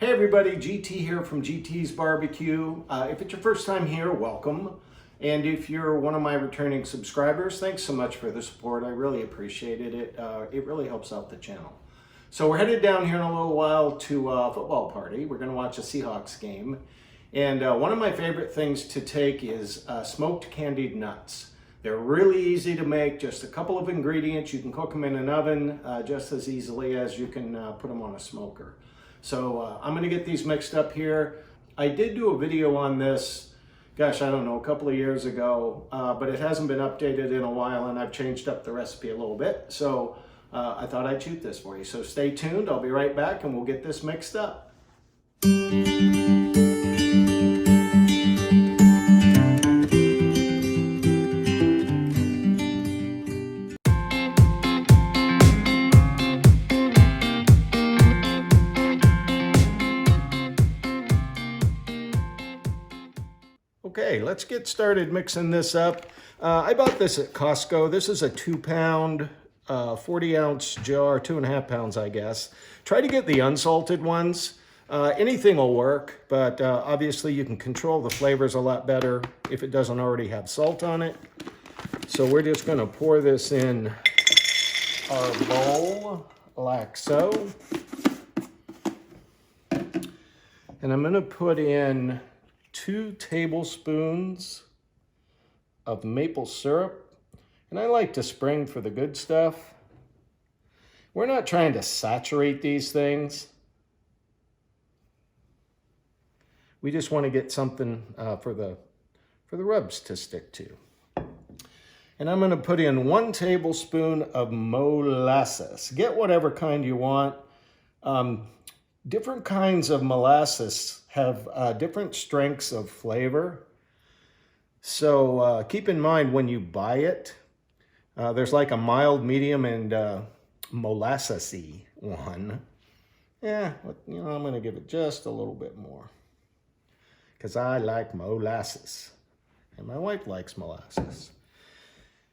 Hey everybody, GT here from GT's Barbecue. If it's your first time here, welcome. And if you're one of my returning subscribers, thanks so much for the support. I really appreciated it. It really helps out the channel. So we're headed down here in a little while to a football party. We're going to watch a Seahawks game. And one of my favorite things to take is smoked candied nuts. They're really easy to make, just a couple of ingredients. You can cook them in an oven just as easily as you can put them on a smoker. So I'm going to get these mixed up here. I did do a video on this, gosh, I don't know, a couple of years ago, but it hasn't been updated in a while, and I've changed up the recipe a little bit. So I thought I'd shoot this for you. So stay tuned. I'll be right back, and we'll get this mixed up. Okay, let's get started mixing this up. I bought this at Costco. This is a 2-pound, 40-ounce jar, 2.5 pounds, I guess. Try to get the unsalted ones. Anything will work, but obviously you can control the flavors a lot better if it doesn't already have salt on it. So we're just going to pour this in our bowl like so. And I'm going to put in 2 tablespoons of maple syrup, and I like to spring for the good stuff. We're not trying to saturate these things. We just want to get something for the rubs to stick to. And I'm going to put in 1 tablespoon of molasses. Get whatever kind you want. Different kinds of molasses have different strengths of flavor. So keep in mind when you buy it, there's like a mild, medium, and molassesy one. Yeah, you know, I'm going to give it just a little bit more because I like molasses and my wife likes molasses.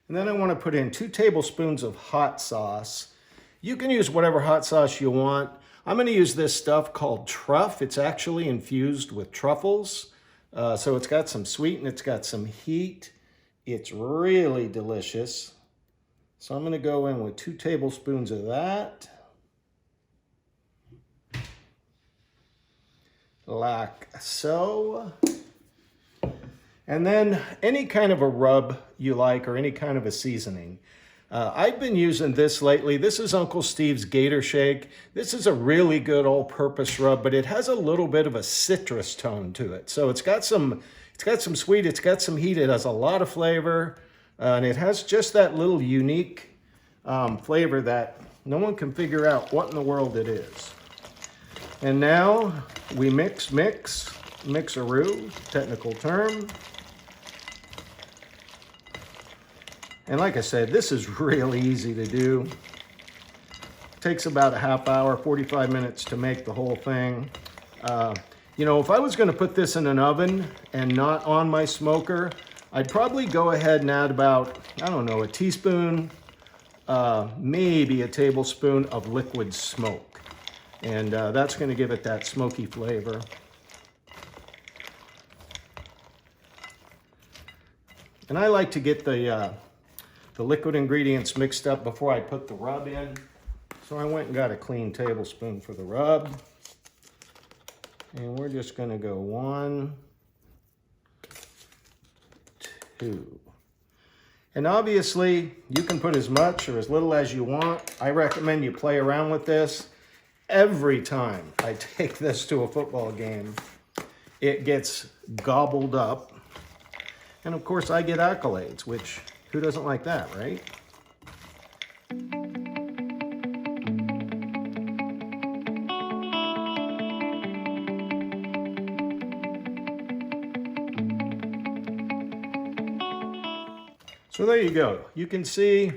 And then I want to put in 2 tablespoons of hot sauce. You can use whatever hot sauce you want. I'm going to use this stuff called truff. It's actually infused with truffles. So it's got some sweet and it's got some heat. It's really delicious. So I'm going to go in with 2 tablespoons of that. Like so. And then any kind of a rub you like or any kind of a seasoning. I've been using this lately. This is Uncle Steve's Gator Shake. This is a really good all-purpose rub, but it has a little bit of a citrus tone to it. So it's got some sweet, it's got some heat, it has a lot of flavor, and it has just that little unique flavor that no one can figure out what in the world it is. And now we mixaroo, technical term. And like I said, this is really easy to do. It takes about a half hour, 45 minutes to make the whole thing. You know, if I was going to put this in an oven and not on my smoker, I'd probably go ahead and add about, I don't know, a teaspoon, maybe a tablespoon of liquid smoke. And that's going to give it that smoky flavor. And I like to get the liquid ingredients mixed up before I put the rub in. So I went and got a clean tablespoon for the rub. And we're just going to go 1, 2. And obviously, you can put as much or as little as you want. I recommend you play around with this. Every time I take this to a football game, it gets gobbled up. And of course, I get accolades, which who doesn't like that, right? So there you go. You can see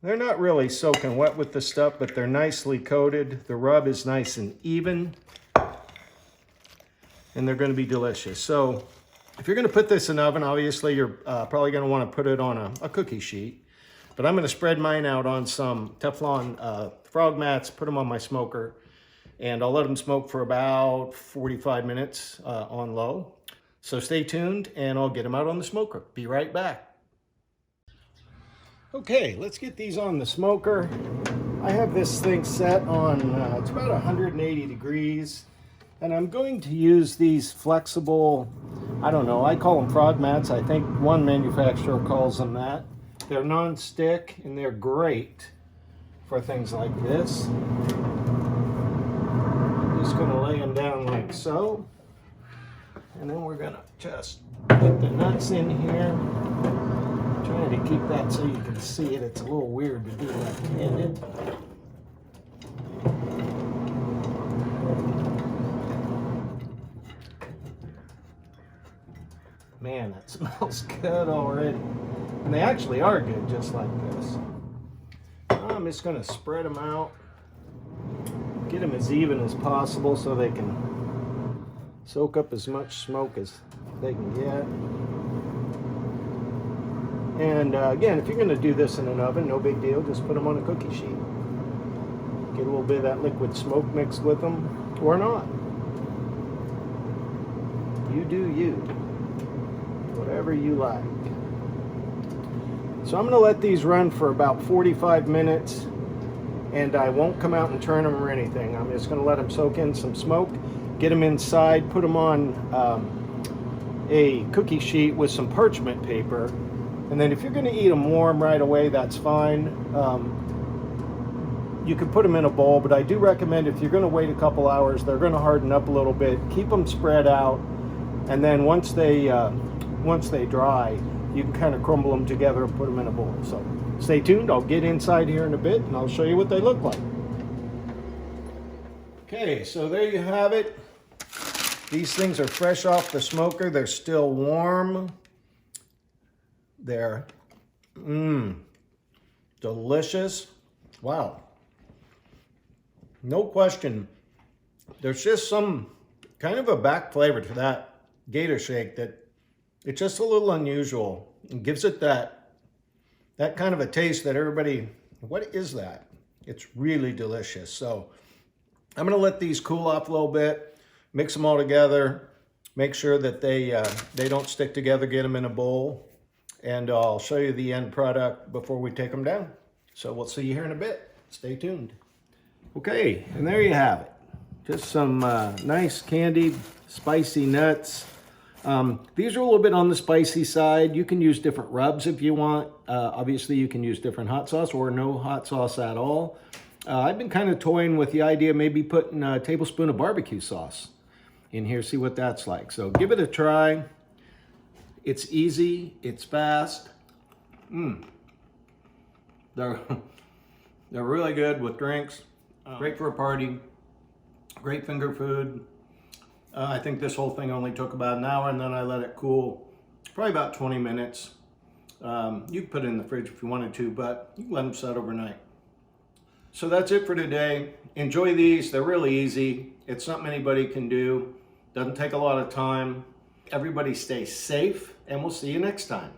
they're not really soaking wet with the stuff, but they're nicely coated. The rub is nice and even, and they're going to be delicious. So if you're going to put this in the oven, obviously you're probably going to want to put it on a cookie sheet. But I'm going to spread mine out on some Teflon frog mats, put them on my smoker, and I'll let them smoke for about 45 minutes on low. So stay tuned and I'll get them out on the smoker. Be right back. Okay, let's get these on the smoker. I have this thing set on, it's about 180 degrees, and I'm going to use these flexible, I don't know, I call them frog mats. I think one manufacturer calls them that. They're non-stick and they're great for things like this. I'm just going to lay them down like so, and then we're going to just put the nuts in here. Trying to keep that so you can see it. It's a little weird to do left-handed. Man, that smells good already. And they actually are good, just like this. I'm just going to spread them out. Get them as even as possible so they can soak up as much smoke as they can get. And again, if you're going to do this in an oven, no big deal. Just put them on a cookie sheet. Get a little bit of that liquid smoke mixed with them, or not. You do you. Whatever you like. So I'm going to let these run for about 45 minutes, and I won't come out and turn them or anything. I'm just going to let them soak in some smoke, get them inside, put them on a cookie sheet with some parchment paper. And then if you're going to eat them warm right away, that's fine. You could put them in a bowl, but I do recommend if you're going to wait a couple hours, they're going to harden up a little bit. Keep them spread out, and then once they dry, you can kind of crumble them together and put them in a bowl. So stay tuned. I'll get inside here in a bit, and I'll show you what they look like. Okay, so there you have it. These things are fresh off the smoker. They're still warm. They're delicious. Wow. No question. There's just some kind of a back flavor to that Gator shake that it's just a little unusual. It gives it that kind of a taste that everybody, what is that? It's really delicious. So I'm going to let these cool off a little bit, mix them all together, make sure that they don't stick together, get them in a bowl. And I'll show you the end product before we take them down. So we'll see you here in a bit. Stay tuned. Okay, and there you have it. Just some nice candied, spicy nuts. These are a little bit on the spicy side. You can use different rubs if you want. Obviously, you can use different hot sauce or no hot sauce at all. I've been kind of toying with the idea of maybe putting a tablespoon of barbecue sauce in here, see what that's like. So give it a try. It's easy, it's fast. They're really good with drinks. Great for a party. Great finger food. I think this whole thing only took about an hour, and then I let it cool probably about 20 minutes. You can put it in the fridge if you wanted to, but you can let them set overnight. So that's it for today. Enjoy these. They're really easy. It's something anybody can do. Doesn't take a lot of time. Everybody stay safe, and we'll see you next time.